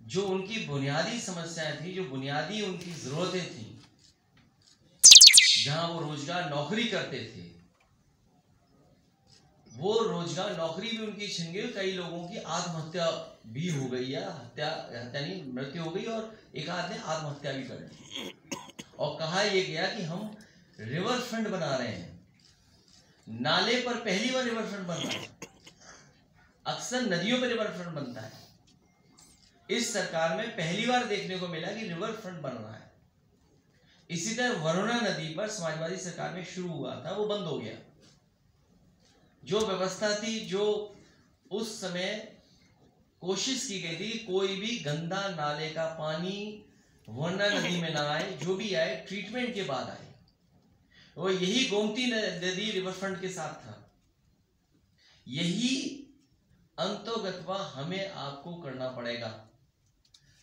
जो उनकी बुनियादी समस्याएं थी, जो बुनियादी उनकी जरूरतें थी, जहां वो रोजगार नौकरी करते थे, वो रोजगार नौकरी भी उनकी छिन गई। कई लोगों की आत्महत्या भी हो गई, या हत्या नहीं, मृत्यु हो गई, और एक आध ने आत्महत्या भी कर ली। और कहा यह गया कि हम रिवर फ्रंट बना रहे हैं, नाले पर पहली बार रिवर फ्रंट बन रहा है। अक्सर नदियों पर रिवर फ्रंट बनता है, इस सरकार में पहली बार देखने को मिला कि रिवर फ्रंट बन रहा है। इसी तरह वरुणा नदी पर समाजवादी सरकार में शुरू हुआ था, वो बंद हो गया। जो व्यवस्था थी, जो उस समय कोशिश की गई थी, कोई भी गंदा नाले का पानी वरुणा नदी में ना आए, जो भी आए ट्रीटमेंट के बाद आए। और यही गोमती नदी रिवर फ्रंट के साथ था। यही अंतोगत्वा हमें आपको करना पड़ेगा।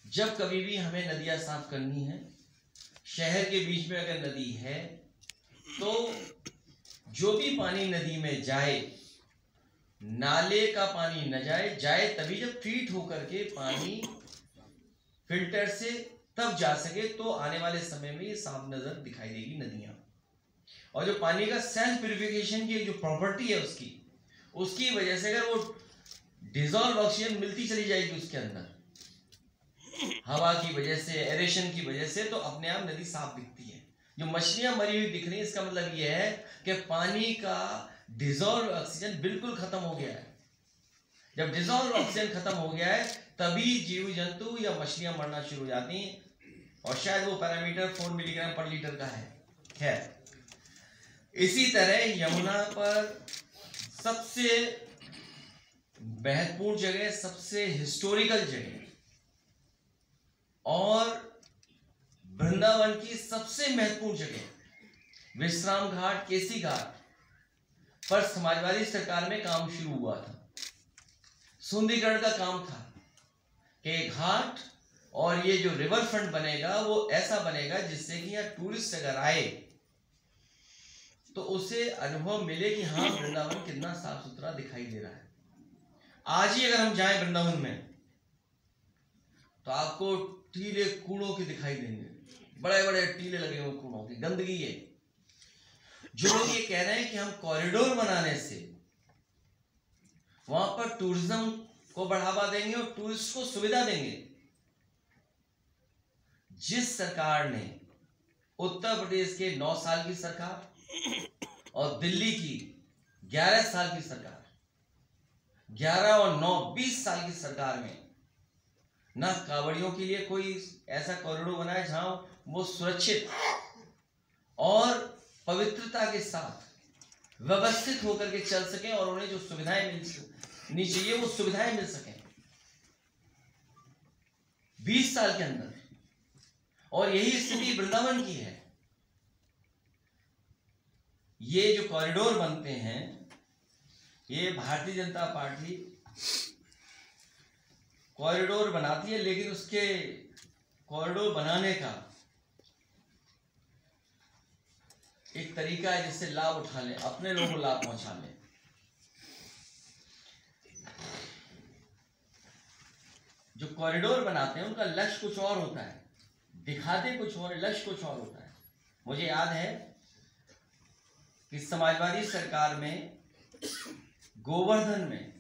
जब कभी भी हमें नदियां साफ करनी है, शहर के बीच में अगर नदी है, तो जो भी पानी नदी में जाए, नाले का पानी न जाए तभी जब ट्रीट होकर के पानी फिल्टर से तब जा सके, तो आने वाले समय में ये साफ नजर दिखाई देगी नदियां। और जो पानी का सेल्फ प्यूरिफिकेशन की जो प्रॉपर्टी है उसकी वजह से अगर वो डिजॉल्व ऑक्सीजन मिलती चली जाएगी उसके अंदर, हवा की वजह से, एरेशन की वजह से, तो अपने आप नदी साफ दिखती है। जो मछलियां मरी हुई दिख रही है, इसका मतलब यह है कि पानी का डिजॉल्व ऑक्सीजन बिल्कुल खत्म हो गया है। जब डिजॉल्व ऑक्सीजन खत्म हो गया है, तभी जीव जंतु या मछलियां मरना शुरू हो जाती हैं। और शायद वो पैरामीटर 4 मिलीग्राम पर लीटर का है। खैर, इसी तरह यमुना पर सबसे महत्वपूर्ण जगह, सबसे हिस्टोरिकल जगह, और वृंदावन की सबसे महत्वपूर्ण जगह विश्राम घाट, केसी घाट पर समाजवादी सरकार में काम शुरू हुआ था। सुंदरीकरण का काम था कि घाट और ये जो रिवर फ्रंट बनेगा वो ऐसा बनेगा जिससे कि यहाँ टूरिस्ट अगर आए तो उसे अनुभव मिले कि हाँ, वृंदावन कितना साफ सुथरा दिखाई दे रहा है। आज ही अगर हम जाएं वृंदावन में, तो आपको टीले कूड़ों के दिखाई देंगे, बड़े बड़े टीले लगे हुए कूड़ों की, गंदगी है। जो लोग ये कह रहे हैं कि हम कॉरिडोर बनाने से वहां पर टूरिज्म को बढ़ावा देंगे और टूरिस्ट को सुविधा देंगे, जिस सरकार ने, उत्तर प्रदेश के 9 साल की सरकार और दिल्ली की 11 साल की सरकार, 11 और 9 20 साल की सरकार में ना कांवड़ियों के लिए कोई ऐसा कॉरिडोर बनाया जहां वो सुरक्षित और पवित्रता के साथ व्यवस्थित होकर के चल सकें और उन्हें जो सुविधाएं मिलनी चाहिए वो सुविधाएं मिल सकें 20 साल के अंदर। और यही स्थिति वृंदावन की है। ये जो कॉरिडोर बनते हैं, ये भारतीय जनता पार्टी कॉरिडोर बनाती है, लेकिन उसके कॉरिडोर बनाने का एक तरीका है जिससे लाभ उठा ले, अपने लोगों को लाभ पहुंचा ले। जो कॉरिडोर बनाते हैं उनका लक्ष्य कुछ और होता है, दिखाते कुछ और, लक्ष्य कुछ और होता है। मुझे याद है कि समाजवादी सरकार में गोवर्धन में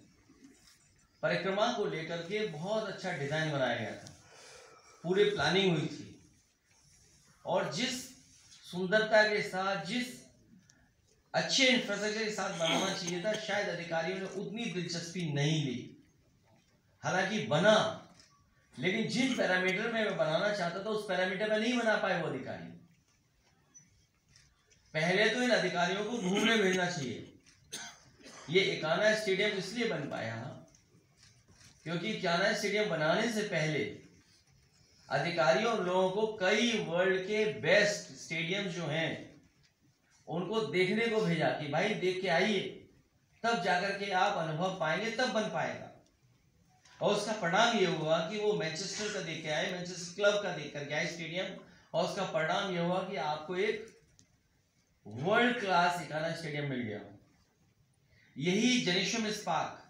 परिक्रमा को लेकर के बहुत अच्छा डिजाइन बनाया गया था, पूरी प्लानिंग हुई थी, और जिस सुंदरता के साथ, जिस अच्छे इंफ्रास्ट्रक्चर के साथ बनाना चाहिए था, शायद अधिकारियों ने उतनी दिलचस्पी नहीं ली। हालांकि बना, लेकिन जिन पैरामीटर में मैं बनाना चाहता था उस पैरामीटर में नहीं बना पाए वो अधिकारी। पहले तो इन अधिकारियों को घूमने भेजना चाहिए। ये एकाना स्टेडियम इसलिए बन पाया क्योंकि एकाना स्टेडियम बनाने से पहले अधिकारियों और लोगों को कई वर्ल्ड के बेस्ट स्टेडियम जो हैं उनको देखने को भेजा कि भाई देख के आइए, तब जाकर के आप अनुभव पाएंगे, तब बन पाएगा। और उसका परिणाम ये हुआ कि वो मैनचेस्टर का देख के आए, मैनचेस्टर क्लब का देख करके आए स्टेडियम, और उसका परिणाम ये हुआ कि आपको एक वर्ल्ड क्लास एकाना स्टेडियम मिल गया। यही जनेश्वर मिस पार्क,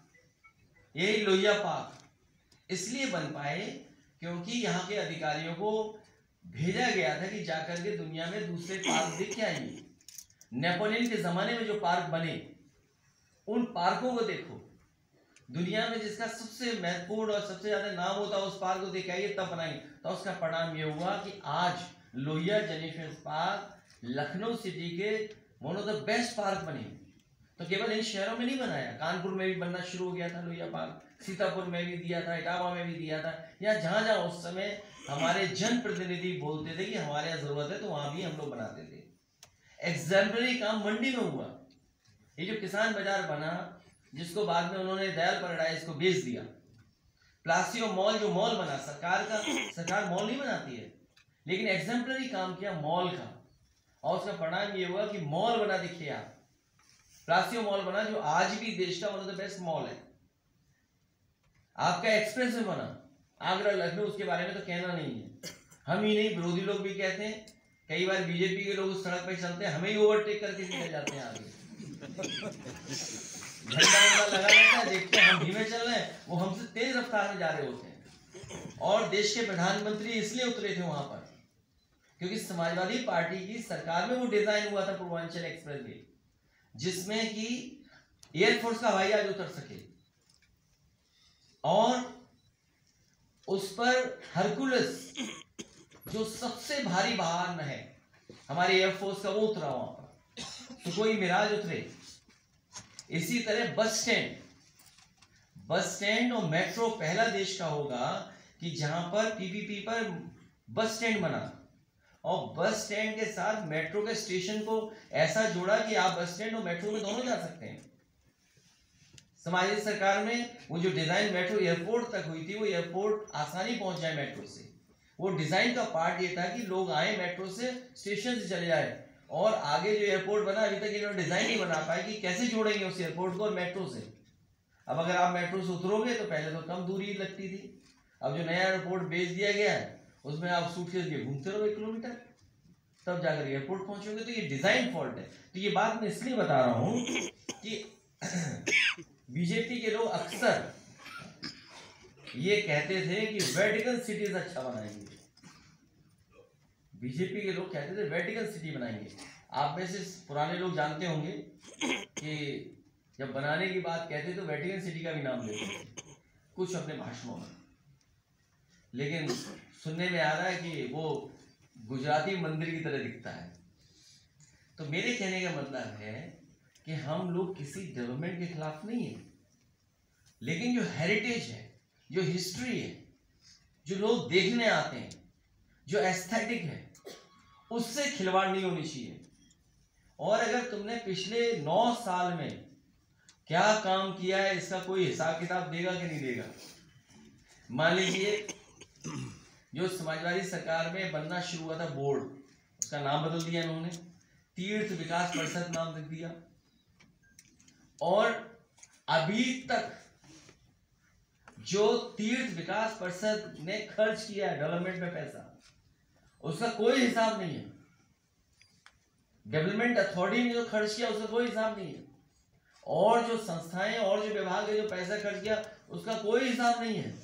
यही लोहिया पार्क इसलिए बन पाए क्योंकि यहाँ के अधिकारियों को भेजा गया था कि जाकर के दुनिया में दूसरे पार्क देख के आएंगे। नेपोलियन के जमाने में जो पार्क बने उन पार्कों को देखो, दुनिया में जिसका सबसे महत्वपूर्ण और सबसे ज्यादा नाम होता है उस पार्क को देख आइए तब बनाएंगे। तो उसका परिणाम ये हुआ कि आज लोहिया जेनिफर पार्क लखनऊ सिटी के one of the best park बने। तो केवल इन शहरों में नहीं बनाया, कानपुर में भी बनना शुरू हो गया था लोहिया पार्क, सीतापुर में भी दिया था, इटावा में भी दिया था, या जहां जहां उस समय हमारे जनप्रतिनिधि बोलते थे कि हमारे यहाँ जरूरत है तो वहां भी हम लोग बनाते थे। एग्जाम्पलरी काम मंडी में हुआ। ये जो किसान बाजार बना, जिसको बाद में उन्होंने दयाल पैराडाइज को बेच दिया, प्लासियो मॉल जो मॉल बना, सरकार मॉल नहीं बनाती है, लेकिन एग्जाम्पलरी काम किया मॉल का, और उसका परिणाम ये हुआ कि मॉल बना। देखिए आप, प्लासियो मॉल बना जो आज भी देश का one of the best mall है। आपका एक्सप्रेस वे बना आगरा लखनऊ, उसके बारे में तो कहना नहीं है। हम ही नहीं, विरोधी लोग भी कहते हैं, कई बार बीजेपी के लोग उस सड़क पर चलते हैं, हमें ही ओवरटेक करके निकल जाते हैं आगे। झंडा लगा रहता है, देखते हैं हम धीमे चल रहे हैं, वो हमसे तेज रफ्तार में जा रहे होते हैं। और देश के प्रधानमंत्री इसलिए उतरे थे वहां पर क्योंकि समाजवादी पार्टी की सरकार में वो डिजाइन हुआ था पूर्वांचल एक्सप्रेस वे, जिसमें कि एयरफोर्स का हवाई जहाज उतर सके, और उस पर हरकुलस जो सबसे भारी वाहन है हमारे एयरफोर्स का, वो उतरा वहां पर। तो कोई मिराज उतरे। इसी तरह बस स्टैंड और मेट्रो पहला देश का होगा कि जहां पर पीपीपी पर बस स्टैंड बना, और बस स्टैंड के साथ मेट्रो के स्टेशन को ऐसा जोड़ा कि आप बस स्टैंड और मेट्रो में दोनों जा सकते हैं। समाजवादी सरकार में वो जो डिजाइन मेट्रो एयरपोर्ट तक हुई थी, वो एयरपोर्ट आसानी पहुंच जाए मेट्रो से, वो डिजाइन का पार्ट ये था कि लोग आए मेट्रो से, स्टेशन से चले जाए। और आगे जो एयरपोर्ट बना, अभी तक इन्होंने डिजाइन नहीं बना पाए कि कैसे जोड़ेंगे उस एयरपोर्ट को और मेट्रो से। अब अगर आप मेट्रो से उतरोगे तो पहले तो कम दूरी लगती थी, अब जो नया एयरपोर्ट बेच दिया गया है उसमें आप सूटकेस लिए घूमते रहो 1 किलोमीटर, तब जाकर एयरपोर्ट पहुंचोगे। तो ये डिजाइन फॉल्ट है। तो ये बात मैं इसलिए बता रहा हूं कि बीजेपी के लोग अक्सर ये कहते थे कि वेटिकन सिटीज अच्छा बनाएंगे, बीजेपी के लोग कहते थे वेटिकन सिटी बनाएंगे। आप में से पुराने लोग जानते होंगे कि जब बनाने की बात कहते तो वेटिकन सिटी का भी नाम लेते थे कुछ अपने भाषणों में, लेकिन सुनने में आ रहा है कि वो गुजराती मंदिर की तरह दिखता है। तो मेरे कहने का मतलब है कि हम लोग किसी डेवलपमेंट के खिलाफ नहीं है, लेकिन जो हेरिटेज है, जो हिस्ट्री है, जो लोग देखने आते हैं, जो एस्थेटिक है, उससे खिलवाड़ नहीं होनी चाहिए। और अगर तुमने पिछले 9 साल में क्या काम किया है इसका कोई हिसाब किताब देगा कि नहीं देगा। मान लीजिए जो समाजवादी सरकार में बनना शुरू हुआ था बोर्ड, उसका नाम बदल दिया इन्होंने, तीर्थ विकास परिषद नाम रख दिया, और अभी तक जो तीर्थ विकास परिषद ने खर्च किया है डेवलपमेंट में पैसा, उसका कोई हिसाब नहीं है। डेवलपमेंट अथॉरिटी ने जो खर्च किया उसका कोई हिसाब नहीं है, और जो संस्थाएं और जो विभाग है जो पैसा खर्च किया उसका कोई हिसाब नहीं है।